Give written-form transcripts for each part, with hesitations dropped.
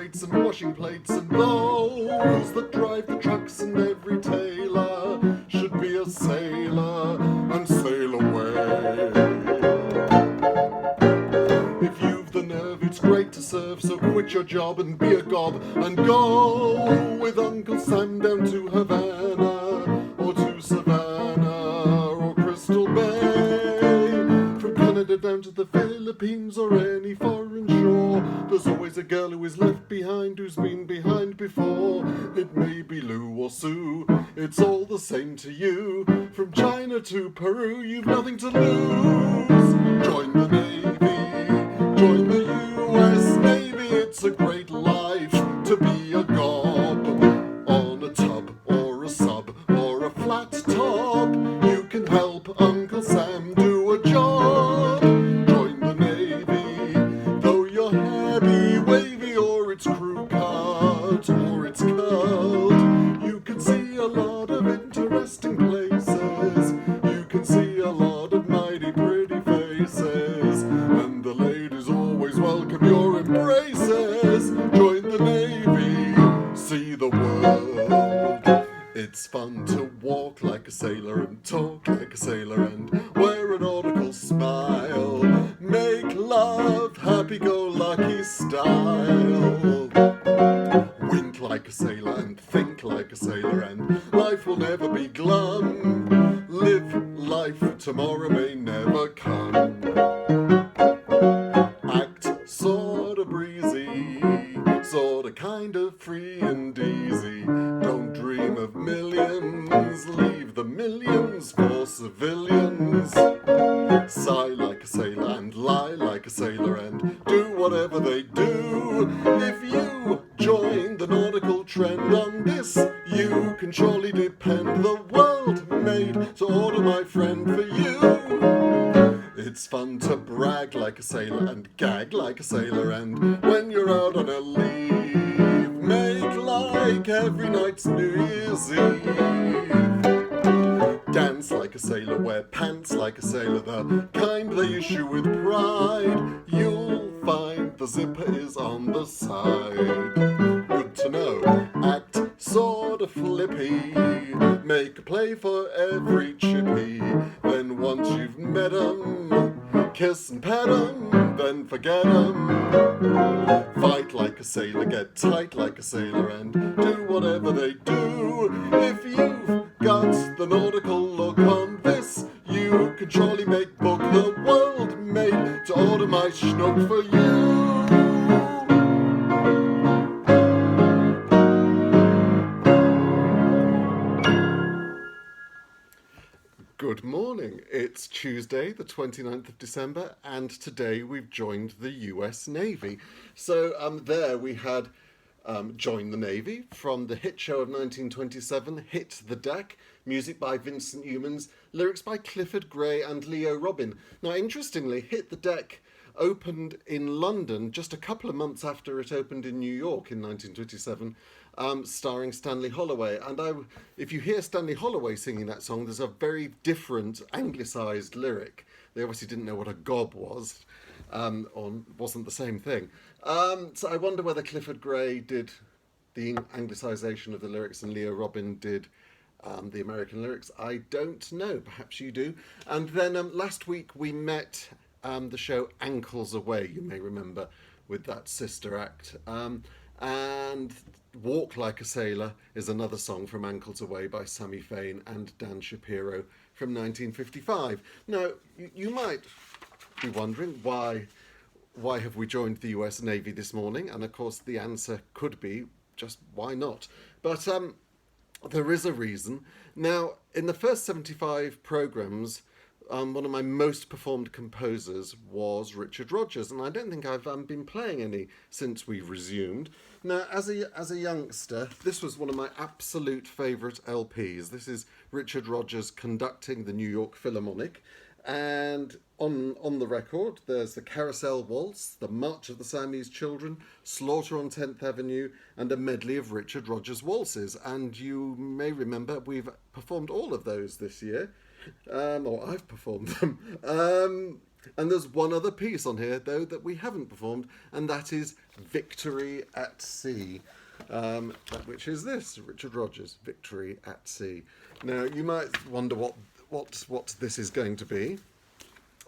weights and washing plates and those that drive the trucks, and every tailor should be a sailor and sail away. If you've the nerve, it's great to serve, so quit your job and be a gob and go with Uncle Sam down to Havana or to Savannah or Crystal Bay. From Canada down to the Philippines or any foreign shore, there's always a girl who is left behind, who's been behind before. It may be Lou or Sue, it's all the same to you. From China to Peru, you've nothing to lose. Join the Navy, join the US Navy. It's a great life to be a gob on a tub or a sub or a flat top. You can help Uncle Sam do a job. Join the Navy, though your hair be wavy or it's crew cut or it's curled. You can see a lot of interesting places. You can see a lot of mighty pretty faces, and the ladies always welcome your embraces. Join the Navy, see the world. It's fun to walk like a sailor and talk like a sailor and wear a nautical smile. Make love happy-go-lucky style. Wink like a sailor and think like a sailor, and life will never be glum. Live life, tomorrow may never come. Act sorta breezy, sorta kind of free and easy. Don't dream of millions, leave the millions for civilians. Sigh like a sailor and lie like a sailor and do whatever they do. If you join the nautical trend on this, you can surely depend. The world made to order, my friend, for you. It's fun to brag like a sailor and gag like a sailor, and when you're out on a leave, make like every night's New Year's Eve. Dance like a sailor, wear pants like a sailor, the kind they issue with pride. You'll find the zipper is on the side. Good to know. Act sorta flippy, make a play for every chippy. Then once you've met 'em, kiss and pet 'em, then forget 'em. Fight like a sailor, get tight like a sailor, and do whatever they do. If you've got the nautical look on this, you can surely make book. The world made to order my schnook for you. Good morning. It's Tuesday, the 29th of December, and today we've joined the US Navy. So there we had Join the Navy from the hit show of 1927, Hit the Deck, music by Vincent Youmans, lyrics by Clifford Gray and Leo Robin. Now, interestingly, Hit the Deck opened in London just a couple of months after it opened in New York in 1927, starring Stanley Holloway. And if you hear Stanley Holloway singing that song, there's a very different anglicised lyric. They obviously didn't know what a gob was, or wasn't the same thing. So I wonder whether Clifford Gray did the anglicisation of the lyrics and Leo Robin did the American lyrics. I don't know. Perhaps you do. And then last week we met the show Ankles Away, you may remember, with that sister act. And Walk Like a Sailor is another song from Ankles Away by Sammy Fain and Dan Shapiro from 1955. Now, you might be wondering why have we joined the US Navy this morning? And of course the answer could be just why not? But there is a reason. Now, in the first 75 programmes, one of my most performed composers was Richard Rodgers, and I don't think I've been playing any since we've resumed. Now, as a youngster, this was one of my absolute favourite LPs. This is Richard Rodgers conducting the New York Philharmonic, and on the record there's the Carousel Waltz, the March of the Siamese Children, Slaughter on 10th Avenue, and a medley of Richard Rodgers waltzes. And you may remember we've performed all of those this year. Or I've performed them. And there's one other piece on here, though, that we haven't performed, and that is Victory at Sea, which is this, Richard Rodgers, Victory at Sea. Now, you might wonder what this is going to be.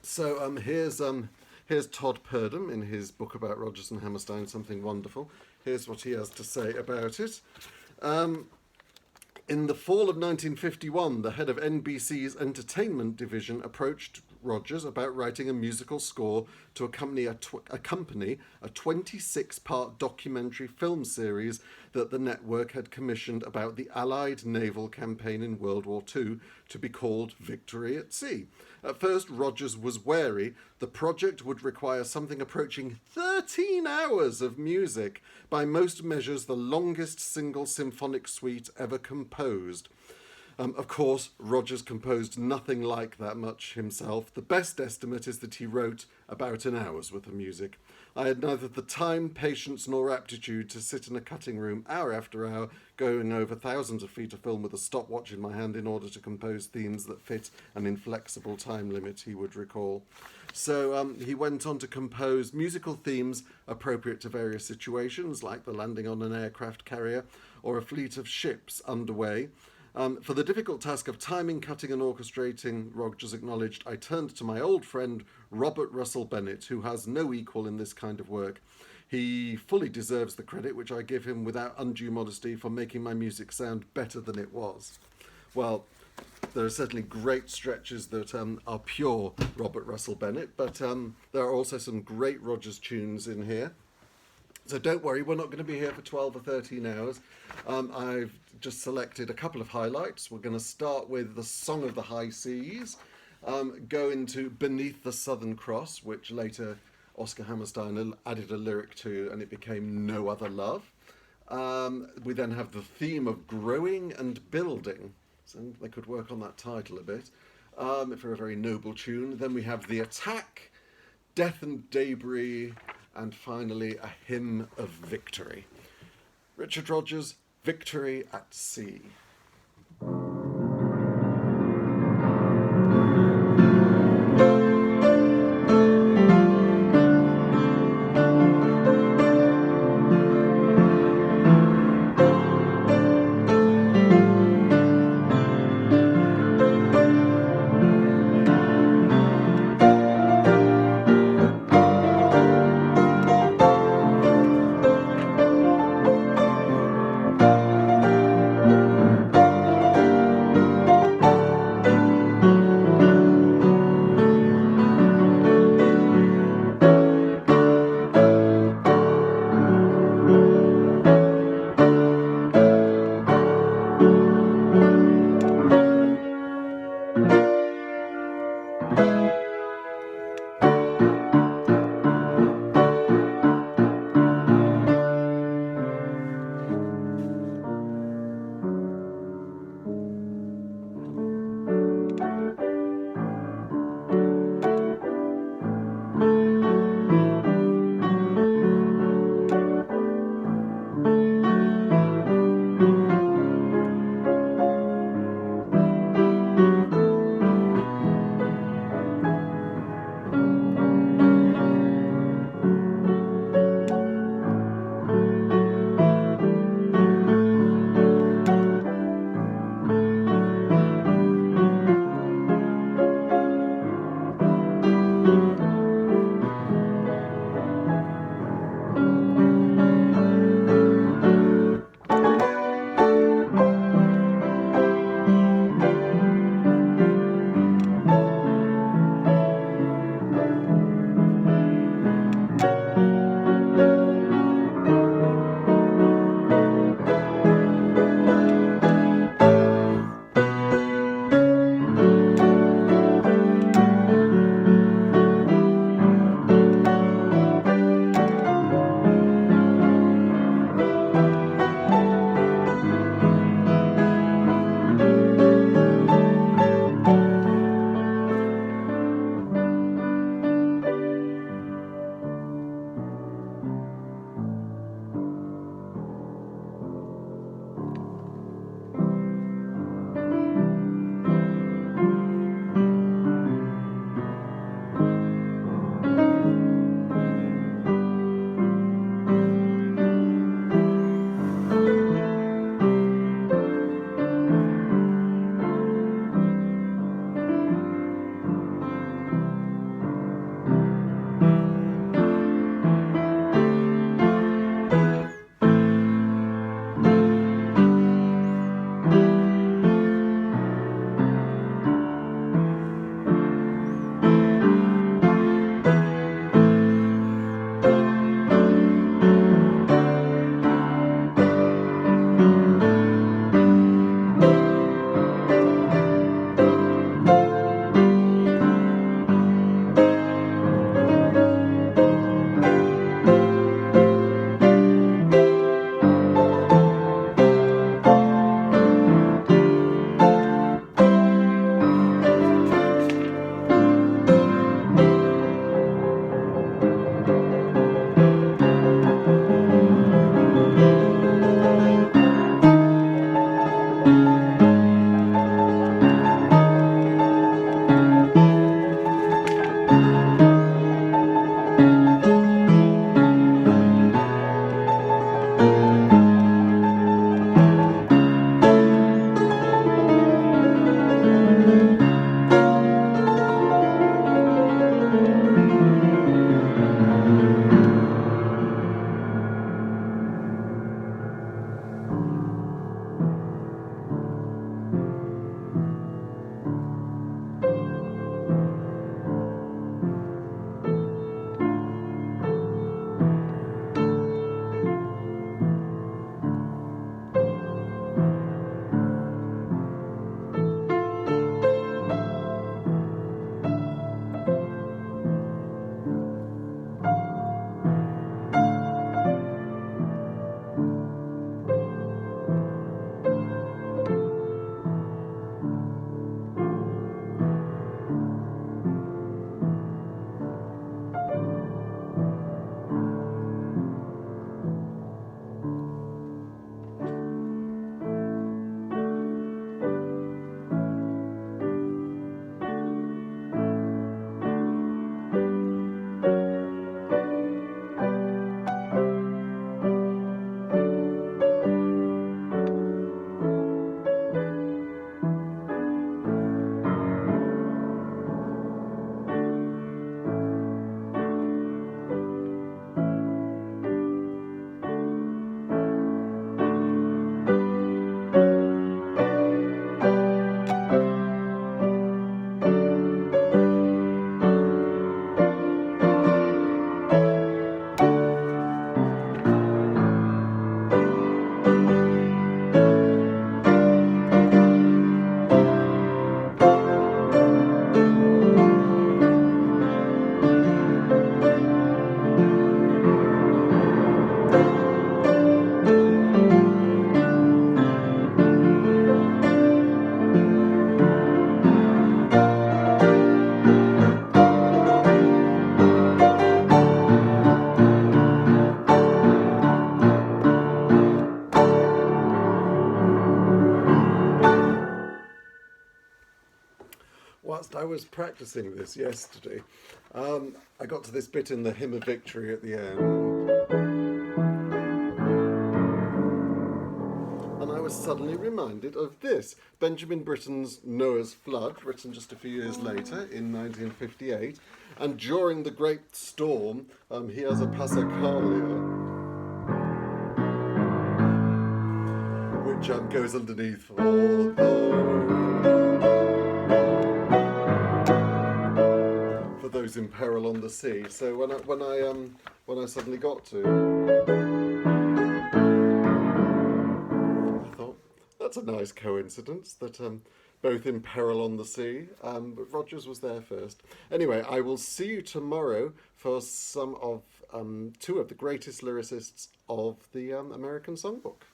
So here's Todd Purdom in his book about Rodgers and Hammerstein, Something Wonderful. Here's what he has to say about it. In the fall of 1951, the head of NBC's entertainment division approached Rodgers about writing a musical score to accompany a 26-part documentary film series that the network had commissioned about the Allied naval campaign in World War II, to be called Victory at Sea. At first, Rodgers was wary. The project would require something approaching 13 hours of music, by most measures the longest single symphonic suite ever composed. Of course, Rodgers composed nothing like that much himself. The best estimate is that he wrote about an hour's worth of music. I had neither the time, patience, nor aptitude to sit in a cutting room hour after hour, going over thousands of feet of film with a stopwatch in my hand in order to compose themes that fit an inflexible time limit, he would recall. So he went on to compose musical themes appropriate to various situations, like the landing on an aircraft carrier or a fleet of ships underway. For the difficult task of timing, cutting and orchestrating, Rodgers acknowledged, I turned to my old friend Robert Russell Bennett, who has no equal in this kind of work. He fully deserves the credit, which I give him without undue modesty, for making my music sound better than it was. Well, there are certainly great stretches that are pure Robert Russell Bennett, but there are also some great Rodgers tunes in here. So don't worry, we're not going to be here for 12 or 13 hours. I've just selected a couple of highlights. We're going to start with the Song of the High Seas, go into Beneath the Southern Cross, which later Oscar Hammerstein added a lyric to, and it became No Other Love. We then have the theme of growing and building. So they could work on that title a bit, for a very noble tune. Then we have The Attack, Death and Debris, and finally a Hymn of Victory. Richard Rodgers, Victory at Sea. was practicing this yesterday, I got to this bit in the Hymn of Victory at the end, and I was suddenly reminded of this, Benjamin Britten's Noah's Flood, written just a few years later in 1958, and during the Great Storm, he has a Passacaglia, which goes underneath for those in peril on the sea. So when I suddenly got to, I thought that's a nice coincidence that both in peril on the sea, but Rogers was there first. Anyway, I will see you tomorrow for some of two of the greatest lyricists of the American Songbook.